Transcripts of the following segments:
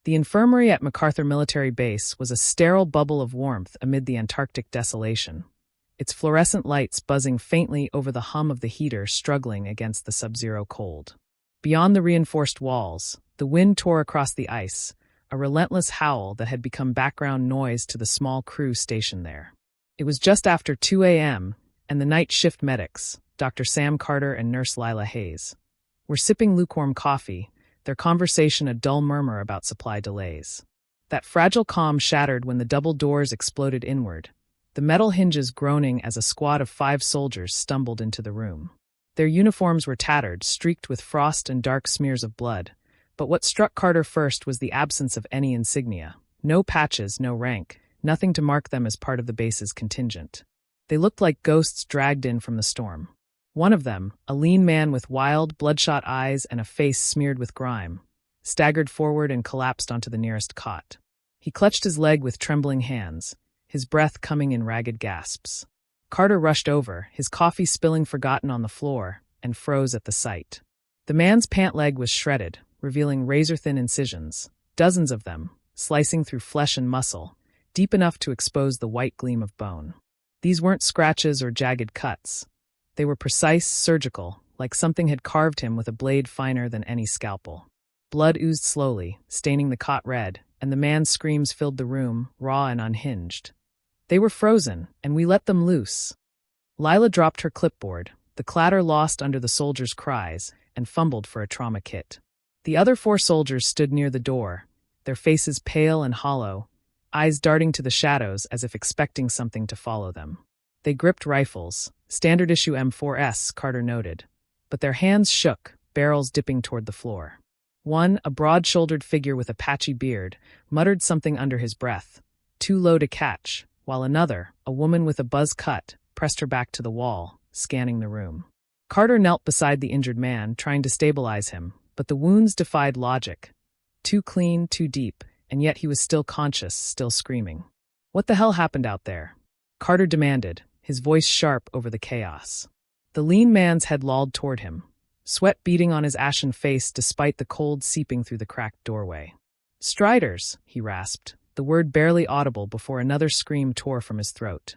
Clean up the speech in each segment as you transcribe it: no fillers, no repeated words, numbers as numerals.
The infirmary at MacArthur Military Base was a sterile bubble of warmth amid the Antarctic desolation, its fluorescent lights buzzing faintly over the hum of the heater struggling against the sub-zero cold. Beyond the reinforced walls, the wind tore across the ice, a relentless howl that had become background noise to the small crew stationed there. It was just after 2 a.m., and the night shift medics, Dr. Sam Carter and Nurse Lila Hayes, were sipping lukewarm coffee, their conversation a dull murmur about supply delays. That fragile calm shattered when the double doors exploded inward, the metal hinges groaning as a squad of 5 soldiers stumbled into the room. Their uniforms were tattered, streaked with frost and dark smears of blood, but what struck Carter first was the absence of any insignia. No patches, no rank, nothing to mark them as part of the base's contingent. They looked like ghosts dragged in from the storm. One of them, a lean man with wild, bloodshot eyes and a face smeared with grime, staggered forward and collapsed onto the nearest cot. He clutched his leg with trembling hands, his breath coming in ragged gasps. Carter rushed over, his coffee spilling forgotten on the floor, and froze at the sight. The man's pant leg was shredded, revealing razor-thin incisions, dozens of them, slicing through flesh and muscle, deep enough to expose the white gleam of bone. These weren't scratches or jagged cuts. They were precise, surgical, like something had carved him with a blade finer than any scalpel. Blood oozed slowly, staining the cot red, and the man's screams filled the room, raw and unhinged. They were frozen, and we let them loose. Lila dropped her clipboard, the clatter lost under the soldiers' cries, and fumbled for a trauma kit. The other 4 soldiers stood near the door, their faces pale and hollow, eyes darting to the shadows as if expecting something to follow them. They gripped rifles, standard-issue M4s, Carter noted, but their hands shook, barrels dipping toward the floor. One, a broad-shouldered figure with a patchy beard, muttered something under his breath, too low to catch, while another, a woman with a buzz cut, pressed her back to the wall, scanning the room. Carter knelt beside the injured man, trying to stabilize him, but the wounds defied logic. Too clean, too deep, and yet he was still conscious, still screaming. What the hell happened out there? Carter demanded, his voice sharp over the chaos. The lean man's head lolled toward him, sweat beading on his ashen face despite the cold seeping through the cracked doorway. "Striders," he rasped, the word barely audible before another scream tore from his throat.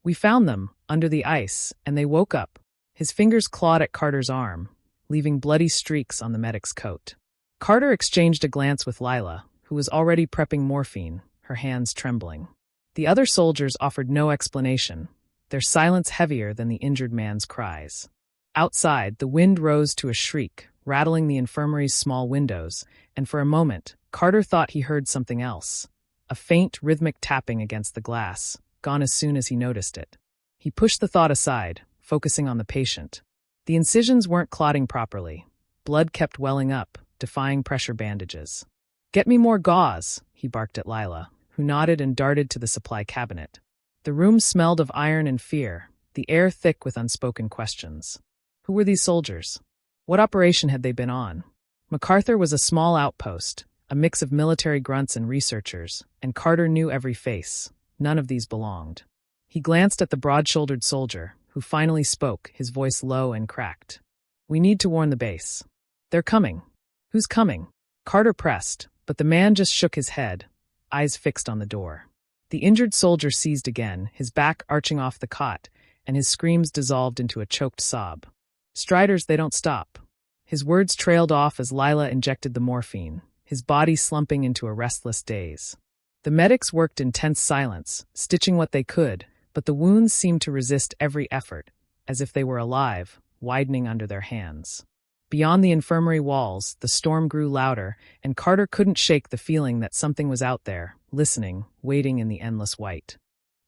"We found them, under the ice, and they woke up." His fingers clawed at Carter's arm, leaving bloody streaks on the medic's coat. Carter exchanged a glance with Lila, who was already prepping morphine, her hands trembling. The other soldiers offered no explanation, their silence heavier than the injured man's cries. Outside, the wind rose to a shriek, rattling the infirmary's small windows, and for a moment, Carter thought he heard something else. A faint, rhythmic tapping against the glass, gone as soon as he noticed it. He pushed the thought aside, focusing on the patient. The incisions weren't clotting properly. Blood kept welling up, defying pressure bandages. "Get me more gauze," he barked at Lila, who nodded and darted to the supply cabinet. The room smelled of iron and fear, the air thick with unspoken questions. Who were these soldiers? What operation had they been on? MacArthur was a small outpost, a mix of military grunts and researchers, and Carter knew every face. None of these belonged. He glanced at the broad-shouldered soldier, who finally spoke, his voice low and cracked. "We need to warn the base. They're coming." "Who's coming?" Carter pressed, but the man just shook his head, eyes fixed on the door. The injured soldier seized again, his back arching off the cot, and his screams dissolved into a choked sob. "Striders, they don't stop." His words trailed off as Lila injected the morphine, his body slumping into a restless daze. The medics worked in tense silence, stitching what they could, but the wounds seemed to resist every effort, as if they were alive, widening under their hands. Beyond the infirmary walls, the storm grew louder, and Carter couldn't shake the feeling that something was out there, listening, waiting in the endless white.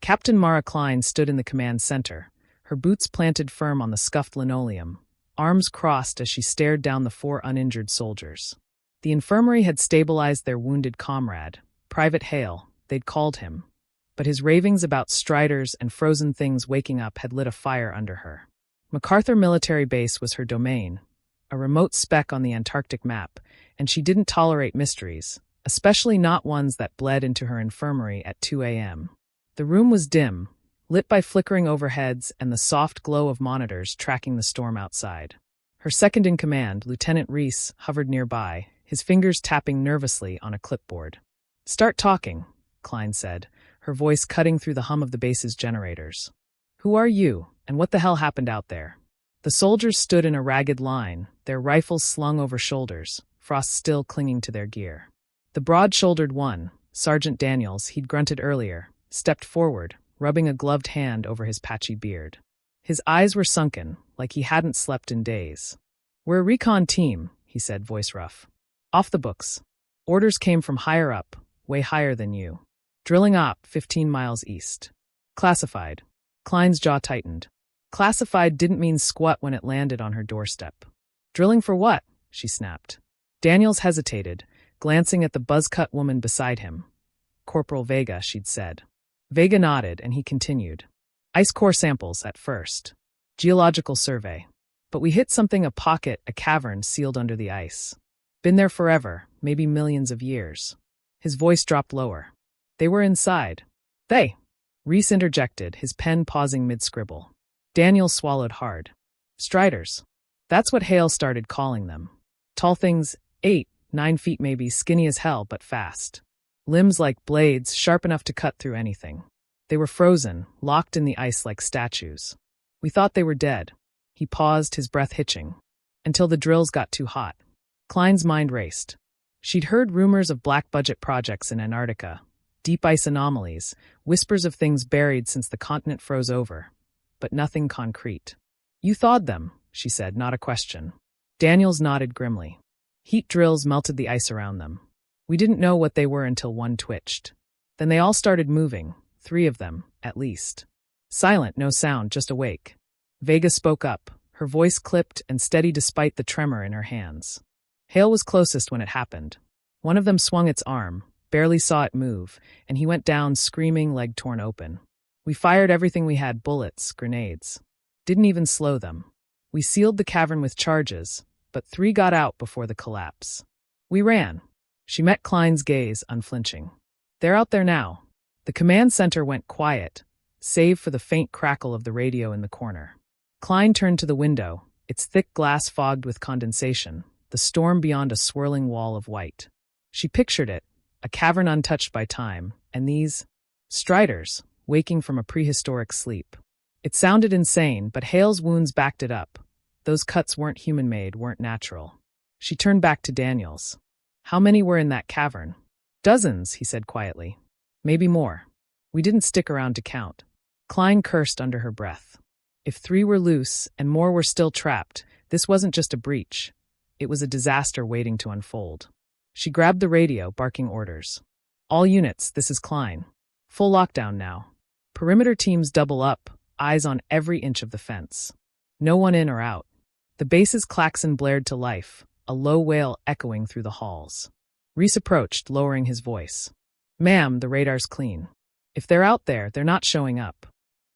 Captain Mara Klein stood in the command center, her boots planted firm on the scuffed linoleum, arms crossed as she stared down the 4 uninjured soldiers. The infirmary had stabilized their wounded comrade, Private Hale, they'd called him, but his ravings about striders and frozen things waking up had lit a fire under her. MacArthur Military Base was her domain, a remote speck on the Antarctic map, and she didn't tolerate mysteries, especially not ones that bled into her infirmary at 2 a.m. The room was dim, lit by flickering overheads and the soft glow of monitors tracking the storm outside. Her second-in-command, Lieutenant Reese, hovered nearby, his fingers tapping nervously on a clipboard. "Start talking," Klein said, her voice cutting through the hum of the base's generators. "Who are you, and what the hell happened out there?" The soldiers stood in a ragged line, their rifles slung over shoulders, frost still clinging to their gear. The broad-shouldered one, Sergeant Daniels, he'd grunted earlier, stepped forward, rubbing a gloved hand over his patchy beard. His eyes were sunken, like he hadn't slept in days. "We're a recon team," he said, voice rough. "Off the books. Orders came from higher up, way higher than you. Drilling op 15 miles east. Classified." Klein's jaw tightened. Classified didn't mean squat when it landed on her doorstep. "Drilling for what?" she snapped. Daniels hesitated, glancing at the buzz-cut woman beside him. "Corporal Vega," she'd said. Vega nodded, and he continued. "Ice core samples at first. Geological survey. But we hit something, a pocket, a cavern sealed under the ice. Been there forever, maybe millions of years." His voice dropped lower. "They were inside." "They?" Reese interjected, his pen pausing mid-scribble. Daniel swallowed hard. "Striders. That's what Hale started calling them. Tall things, 8, 9 feet maybe, skinny as hell but fast. Limbs like blades, sharp enough to cut through anything. They were frozen, locked in the ice like statues. We thought they were dead." He paused, his breath hitching. "Until the drills got too hot." Klein's mind raced. She'd heard rumors of black-budget projects in Antarctica, deep ice anomalies, whispers of things buried since the continent froze over, but nothing concrete. "You thawed them," she said, not a question. Daniels nodded grimly. "Heat drills melted the ice around them. We didn't know what they were until one twitched. Then they all started moving, 3 of them, at least. Silent, no sound, just awake." Vega spoke up, her voice clipped and steady despite the tremor in her hands. "Hale was closest when it happened. One of them swung its arm, barely saw it move, and he went down screaming, leg torn open. We fired everything we had, bullets, grenades. Didn't even slow them. We sealed the cavern with charges, but 3 got out before the collapse. We ran." She met Klein's gaze, unflinching. "They're out there now." The command center went quiet, save for the faint crackle of the radio in the corner. Klein turned to the window, its thick glass fogged with condensation, the storm beyond a swirling wall of white. She pictured it, a cavern untouched by time, and these striders, waking from a prehistoric sleep. It sounded insane, but Hale's wounds backed it up. Those cuts weren't human-made, weren't natural. She turned back to Daniels. "How many were in that cavern?" "Dozens," he said quietly. "Maybe more. We didn't stick around to count." Klein cursed under her breath. If 3 were loose and more were still trapped, this wasn't just a breach. It was a disaster waiting to unfold. She grabbed the radio, barking orders. "All units, this is Klein. Full lockdown now. Perimeter teams double up, eyes on every inch of the fence. No one in or out." The base's klaxon blared to life, a low wail echoing through the halls. Reese approached, lowering his voice. "Ma'am, the radar's clean. If they're out there, they're not showing up."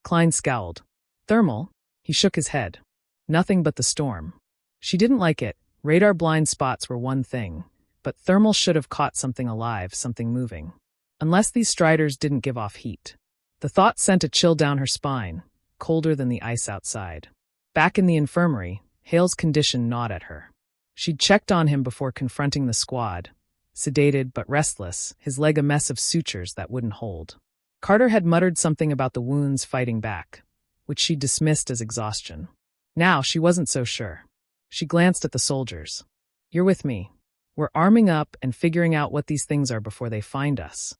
Klein scowled. "Thermal?" He shook his head. "Nothing but the storm." She didn't like it. Radar blind spots were one thing, but thermal should have caught something alive, something moving. Unless these striders didn't give off heat. The thought sent a chill down her spine, colder than the ice outside. Back in the infirmary, Hale's condition gnawed at her. She'd checked on him before confronting the squad, sedated but restless, his leg a mess of sutures that wouldn't hold. Carter had muttered something about the wounds fighting back, which she dismissed as exhaustion. Now she wasn't so sure. She glanced at the soldiers. "You're with me. We're arming up and figuring out what these things are before they find us."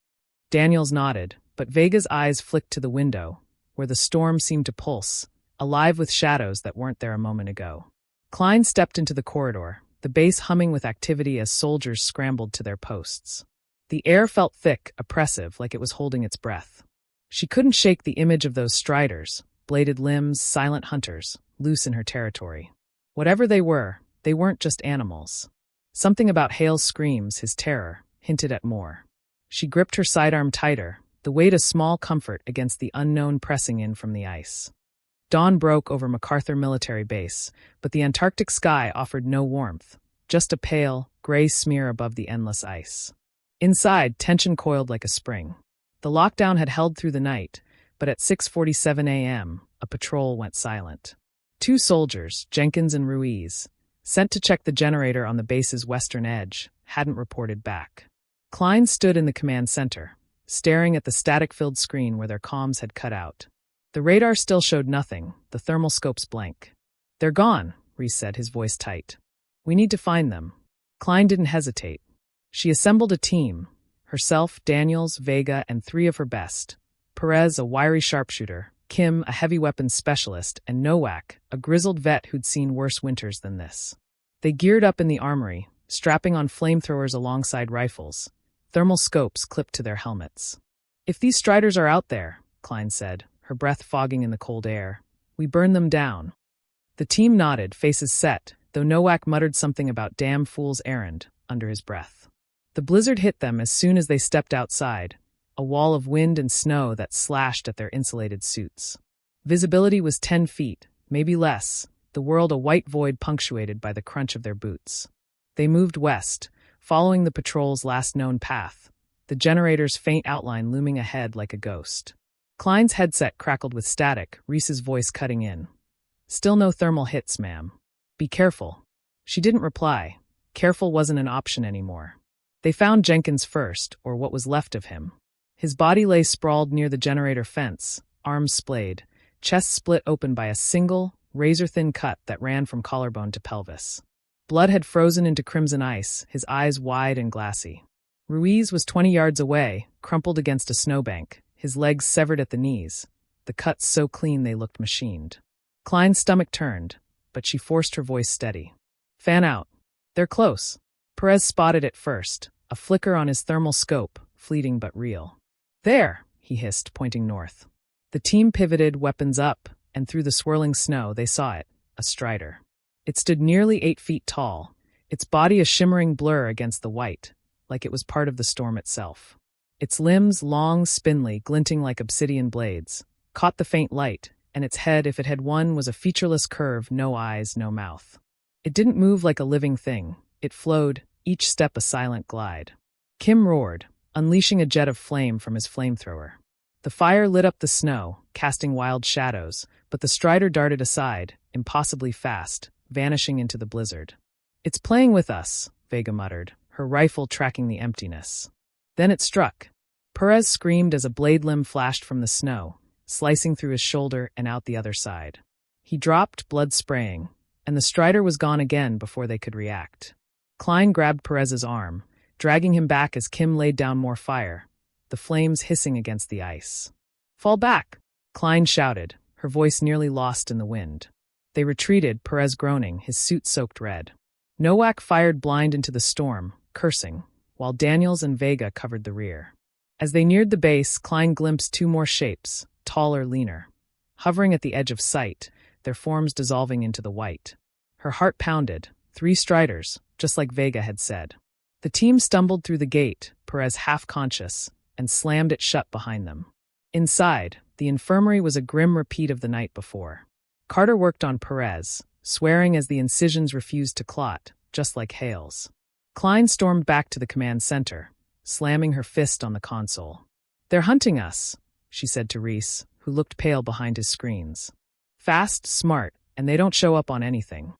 Daniels nodded, but Vega's eyes flicked to the window, where the storm seemed to pulse, alive with shadows that weren't there a moment ago. Klein stepped into the corridor, the base humming with activity as soldiers scrambled to their posts. The air felt thick, oppressive, like it was holding its breath. She couldn't shake the image of those striders, bladed limbs, silent hunters, loose in her territory. Whatever they weren't just animals. Something about Hale's screams, his terror, hinted at more. She gripped her sidearm tighter, the weight a small comfort against the unknown pressing in from the ice. Dawn broke over MacArthur military base, but the Antarctic sky offered no warmth, just a pale, gray smear above the endless ice. Inside, tension coiled like a spring. The lockdown had held through the night, but at 6:47 a.m., a patrol went silent. 2 soldiers, Jenkins and Ruiz, sent to check the generator on the base's western edge, hadn't reported back. Klein stood in the command center, staring at the static-filled screen where their comms had cut out. The radar still showed nothing, the thermal scopes blank. "They're gone," Reese said, his voice tight. "We need to find them." Klein didn't hesitate. She assembled a team, herself, Daniels, Vega, and 3 of her best. Perez, a wiry sharpshooter, Kim, a heavy weapons specialist, and Nowak, a grizzled vet who'd seen worse winters than this. They geared up in the armory, strapping on flamethrowers alongside rifles, thermal scopes clipped to their helmets. "If these Striders are out there," Klein said, her breath fogging in the cold air, "we burn them down." The team nodded, faces set, though Nowak muttered something about "damn fool's errand" under his breath. The blizzard hit them as soon as they stepped outside, a wall of wind and snow that slashed at their insulated suits. Visibility was 10 feet, maybe less, the world a white void punctuated by the crunch of their boots. They moved west, following the patrol's last known path, the generator's faint outline looming ahead like a ghost. Klein's headset crackled with static, Reese's voice cutting in. "Still no thermal hits, ma'am. Be careful." She didn't reply. Careful wasn't an option anymore. They found Jenkins first, or what was left of him. His body lay sprawled near the generator fence, arms splayed, chest split open by a single, razor-thin cut that ran from collarbone to pelvis. Blood had frozen into crimson ice, his eyes wide and glassy. Ruiz was 20 yards away, crumpled against a snowbank, his legs severed at the knees, the cuts so clean they looked machined. Klein's stomach turned, but she forced her voice steady. "Fan out. They're close." Perez spotted it first, a flicker on his thermal scope, fleeting but real. "There," he hissed, pointing north. The team pivoted, weapons up, and through the swirling snow they saw it, a Strider. It stood nearly 8 feet tall, its body a shimmering blur against the white, like it was part of the storm itself. Its limbs, long, spindly, glinting like obsidian blades, caught the faint light, and its head, if it had one, was a featureless curve, no eyes, no mouth. It didn't move like a living thing, it flowed, each step a silent glide. Kim roared, unleashing a jet of flame from his flamethrower. The fire lit up the snow, casting wild shadows, but the Strider darted aside, impossibly fast, vanishing into the blizzard. "It's playing with us," Vega muttered, her rifle tracking the emptiness. Then it struck. Perez screamed as a blade limb flashed from the snow, slicing through his shoulder and out the other side. He dropped, blood spraying, and the Strider was gone again before they could react. Klein grabbed Perez's arm, dragging him back as Kim laid down more fire, the flames hissing against the ice. "Fall back!" Klein shouted, her voice nearly lost in the wind. They retreated, Perez groaning, his suit soaked red. Nowak fired blind into the storm, cursing, while Daniels and Vega covered the rear. As they neared the base, Klein glimpsed 2 more shapes, taller, leaner. Hovering at the edge of sight, their forms dissolving into the white. Her heart pounded, 3 Striders, just like Vega had said. The team stumbled through the gate, Perez half-conscious, and slammed it shut behind them. Inside, the infirmary was a grim repeat of the night before. Carter worked on Perez, swearing as the incisions refused to clot, just like Hale's. Klein stormed back to the command center, slamming her fist on the console. "They're hunting us," she said to Reese, who looked pale behind his screens. "Fast, smart, and they don't show up on anything."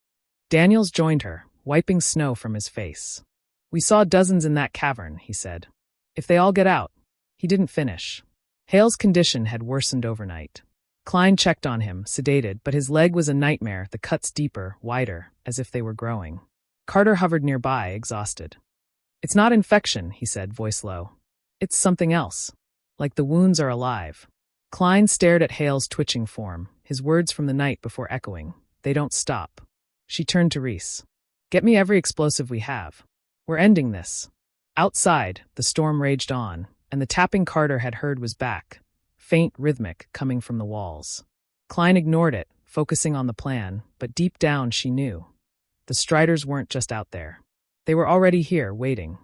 Daniels joined her, wiping snow from his face. "We saw dozens in that cavern," he said. "If they all get out." He didn't finish. Hale's condition had worsened overnight. Klein checked on him, sedated, but his leg was a nightmare, the cuts deeper, wider, as if they were growing. Carter hovered nearby, exhausted. "It's not infection," he said, voice low. "It's something else. Like the wounds are alive." Klein stared at Hale's twitching form, his words from the night before echoing. "They don't stop." She turned to Reese. "Get me every explosive we have. We're ending this." Outside, the storm raged on, and the tapping Carter had heard was back, faint, rhythmic, coming from the walls. Klein ignored it, focusing on the plan, but deep down she knew. The Striders weren't just out there. They were already here, waiting.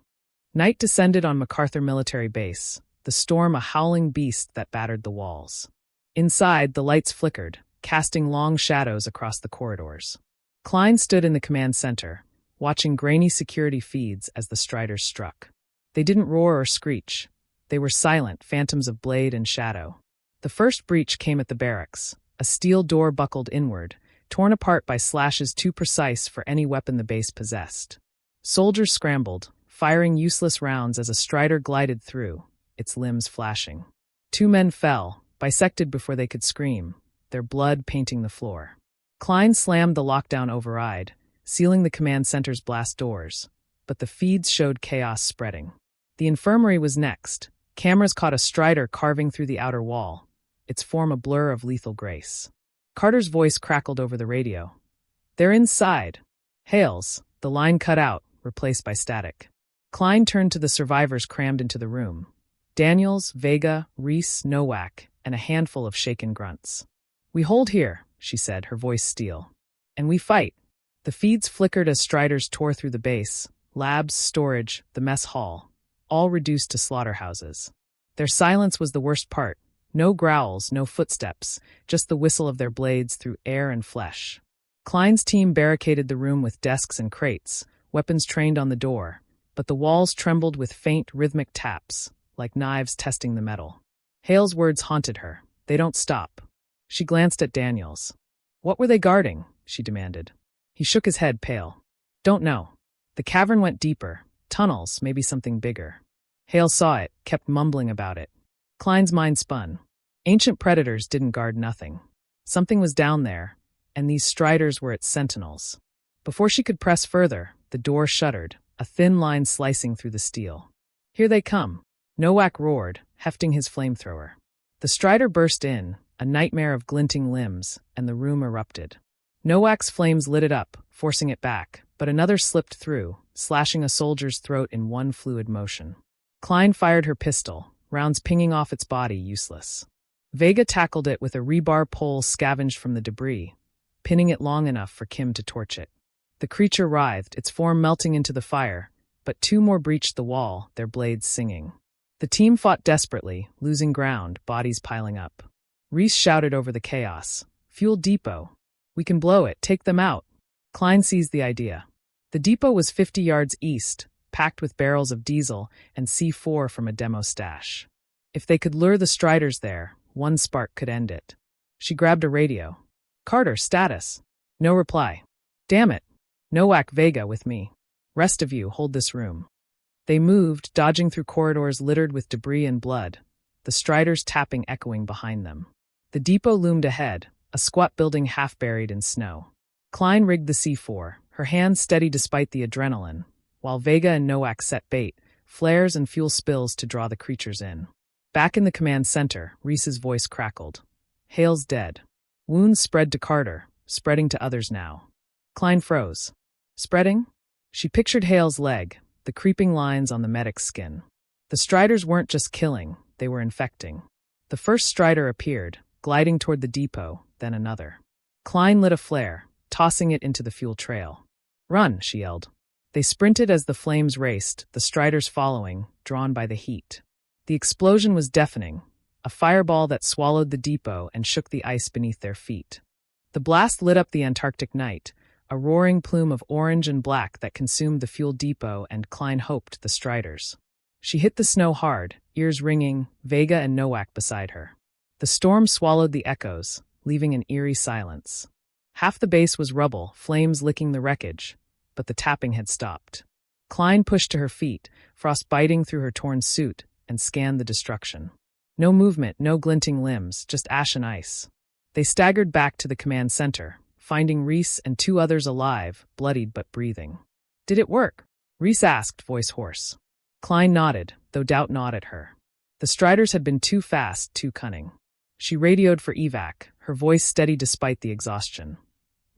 Night descended on MacArthur military base, the storm a howling beast that battered the walls. Inside, the lights flickered, casting long shadows across the corridors. Klein stood in the command center, watching grainy security feeds as the Striders struck. They didn't roar or screech. They were silent, phantoms of blade and shadow. The first breach came at the barracks. A steel door buckled inward, torn apart by slashes too precise for any weapon the base possessed. Soldiers scrambled, firing useless rounds as a strider glided through, its limbs flashing. 2 men fell, bisected before they could scream, their blood painting the floor. Klein slammed the lockdown override, sealing the command center's blast doors, but the feeds showed chaos spreading. The infirmary was next. Cameras caught a strider carving through the outer wall, its form a blur of lethal grace. Carter's voice crackled over the radio. "They're inside." "Hails." The line cut out, replaced by static. Klein turned to the survivors crammed into the room. Daniels, Vega, Reese, Nowak, and a handful of shaken grunts. "We hold here," she said, her voice steel. "And we fight." The feeds flickered as striders tore through the base, labs, storage, the mess hall, all reduced to slaughterhouses. Their silence was the worst part. No growls, no footsteps, just the whistle of their blades through air and flesh. Klein's team barricaded the room with desks and crates, weapons trained on the door, but the walls trembled with faint, rhythmic taps, like knives testing the metal. Hale's words haunted her. "They don't stop." She glanced at Daniels. "What were they guarding?" she demanded. He shook his head, pale. "Don't know." The cavern went deeper. Tunnels, maybe something bigger. Hale saw it, kept mumbling about it. Klein's mind spun. Ancient predators didn't guard nothing. Something was down there, and these striders were its sentinels. Before she could press further, the door shuddered, a thin line slicing through the steel. "Here they come." Nowak roared, hefting his flamethrower. The strider burst in, a nightmare of glinting limbs, and the room erupted. Nowak's flames lit it up, forcing it back, but another slipped through, slashing a soldier's throat in one fluid motion. Klein fired her pistol, rounds pinging off its body useless. Vega tackled it with a rebar pole scavenged from the debris, pinning it long enough for Kim to torch it. The creature writhed, its form melting into the fire, but 2 more breached the wall, their blades singing. The team fought desperately, losing ground, bodies piling up. Reese shouted over the chaos. "Fuel depot. We can blow it, take them out." Klein seized the idea. The depot was 50 yards east, packed with barrels of diesel and C4 from a demo stash. If they could lure the striders there, one spark could end it. She grabbed a radio. "Carter, status." No reply. "Damn it. Nowak, Vega with me. Rest of you, hold this room." They moved, dodging through corridors littered with debris and blood, the striders tapping echoing behind them. The depot loomed ahead, a squat building half buried in snow. Klein rigged the C4, her hands steady despite the adrenaline, while Vega and Nowak set bait, flares and fuel spills to draw the creatures in. Back in the command center, Reese's voice crackled. "Hale's dead." Wounds spread to Carter, spreading to others now. Klein froze. "Spreading?" She pictured Hale's leg, the creeping lines on the medic's skin. The striders weren't just killing, they were infecting. The first strider appeared, gliding toward the depot, then another. Klein lit a flare, tossing it into the fuel trail. "Run," she yelled. They sprinted as the flames raced, the striders following, drawn by the heat. The explosion was deafening, a fireball that swallowed the depot and shook the ice beneath their feet. The blast lit up the Antarctic night, a roaring plume of orange and black that consumed the fuel depot and Klein hoped the striders. She hit the snow hard, ears ringing, Vega and Nowak beside her. The storm swallowed the echoes, leaving an eerie silence. Half the base was rubble, flames licking the wreckage, but the tapping had stopped. Klein pushed to her feet, frost biting through her torn suit, and scanned the destruction. No movement, no glinting limbs, just ash and ice. They staggered back to the command center, finding Reese and 2 others alive, bloodied but breathing. "Did it work?" Reese asked, voice hoarse. Klein nodded, though doubt gnawed at her. The striders had been too fast, too cunning. She radioed for evac, her voice steady despite the exhaustion.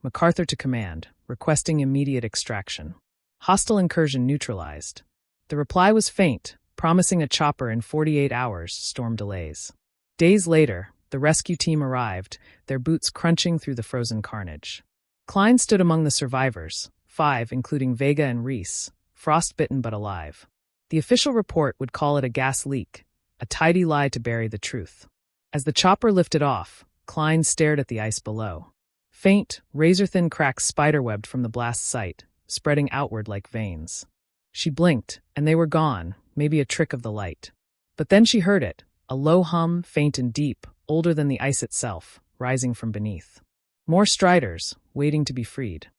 MacArthur to command, requesting immediate extraction. Hostile incursion neutralized. The reply was faint, promising a chopper in 48 hours, storm delays. Days later, the rescue team arrived, their boots crunching through the frozen carnage. Klein stood among the survivors, 5, including Vega and Reese, frostbitten but alive. The official report would call it a gas leak, a tidy lie to bury the truth. As the chopper lifted off, Klein stared at the ice below. Faint, razor-thin cracks spiderwebbed from the blast site, spreading outward like veins. She blinked, and they were gone, maybe a trick of the light. But then she heard it, a low hum, faint and deep, older than the ice itself, rising from beneath. More striders, waiting to be freed.